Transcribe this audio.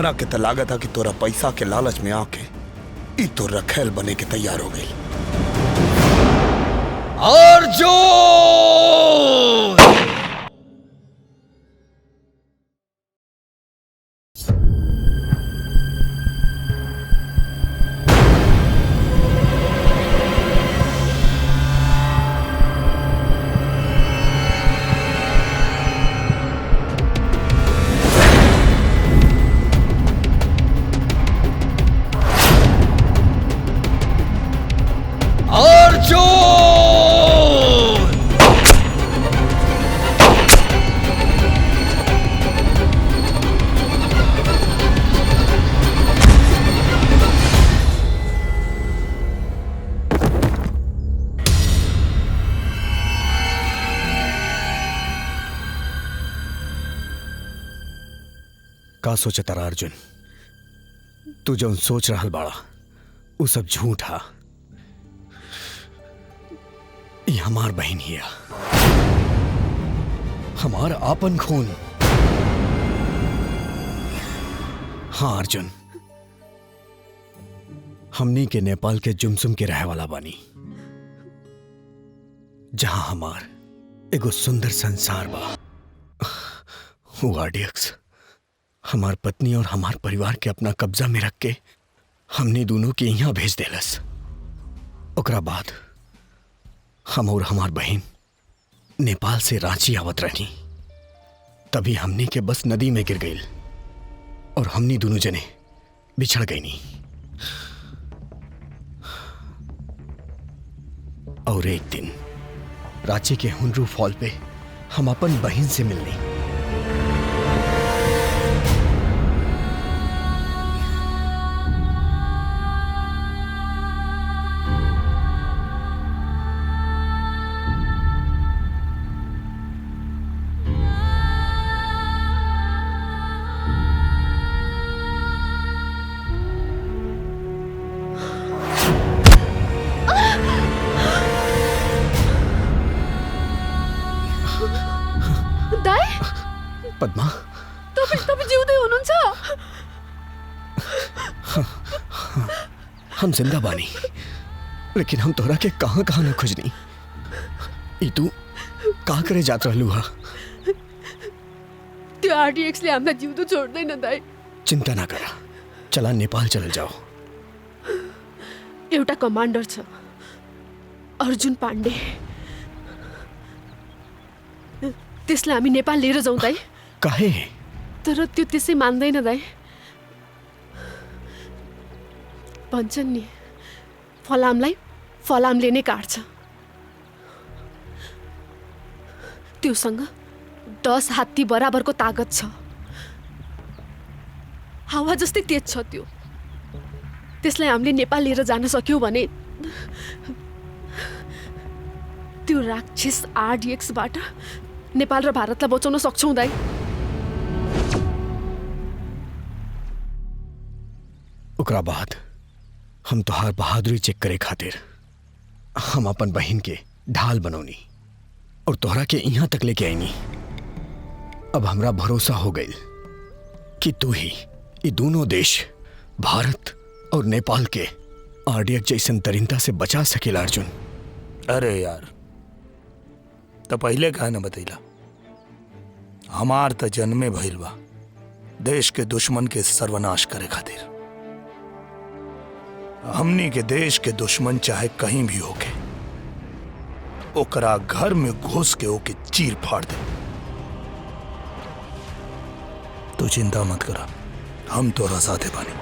हमरा के त लागत कि तोरा पैसा के लालच में आके ई तो रखेल बने के तैयार हो गई। अर्जुन! का सोचे तारा अर्जुन? तू जो सोच रहल बाड़ा वो सब झूठ हा। ये हमार बहन हिया, हमार आपन खून। हाँ अर्जुन, हमनी के नेपाल के जुमसुम के रहे वाला बानी, जहां हमार एगो सुंदर संसार बा। वो आरडीएक्स हमार पत्नी और हमार परिवार के अपना कब्जा में रख के हमने दोनों के यहां भेज देलस। ओकरा बाद हम और हमार बहन नेपाल से रांची आवत रही, तभी हमने के बस नदी में गिर गई और हमने दोनों जने बिछड़ गई नहीं। और एक दिन रांची के हुनरू फॉल पे हम अपन बहन से मिलनी। पद्मा, तपाईं जिउँदै हुनुहुन्छ? हम जिंदा बानी, लेकिन हम तोरा के कहां कहां न खोजनी। ई तू का करे जात रहलू हा? त्यो आरडीएक्सले हामीलाई जिउँदो छोड्दैन दाइ। चिंता ना करा, चला नेपाल चल जाओ। एउटा कमान्डर छ, अर्जुन पाण्डे, त्यसलाई हामी नेपाल लिएर जाउँ दाइ। काहे? तर त्यो त्यसै मान्दैन दाइ। भन्छन् नि, फलामलाई फलामले नै काट्छ। त्योसँग 10 हात्ती बराबरको तागत छ। हावा जस्तै तेज छ त्यो। त्यसलाई हामीले नेपाल लिएर जान सक्यौँ भने त्यो राक्षस आरडीएक्सबाट नेपाल र भारतलाई बचाउन सक्छौँ दाइ। ओकरा बाद हम तोहार बहादुरी चेक करे खातिर हम अपन बहन के ढाल बनौनी और तोहरा के यहाँ तक लेके आईनी। अब हमरा भरोसा हो गई कि तू ही ये दोनों देश भारत और नेपाल के आरडीएक्स जैसन तरीनता से बचा सकेला अर्जुन। अरे यार, तो पहले कहा न बतैला? हमार त जन्मे भइल बा देश के दुश्मन के सर्वनाश करे खातिर। हमनी के देश के दुश्मन चाहे कहीं भी होके, ओकरा घर में घुस के ओके चीर फाड़ दे। तू चिंता मत करा, हम तोरा साथे बानी।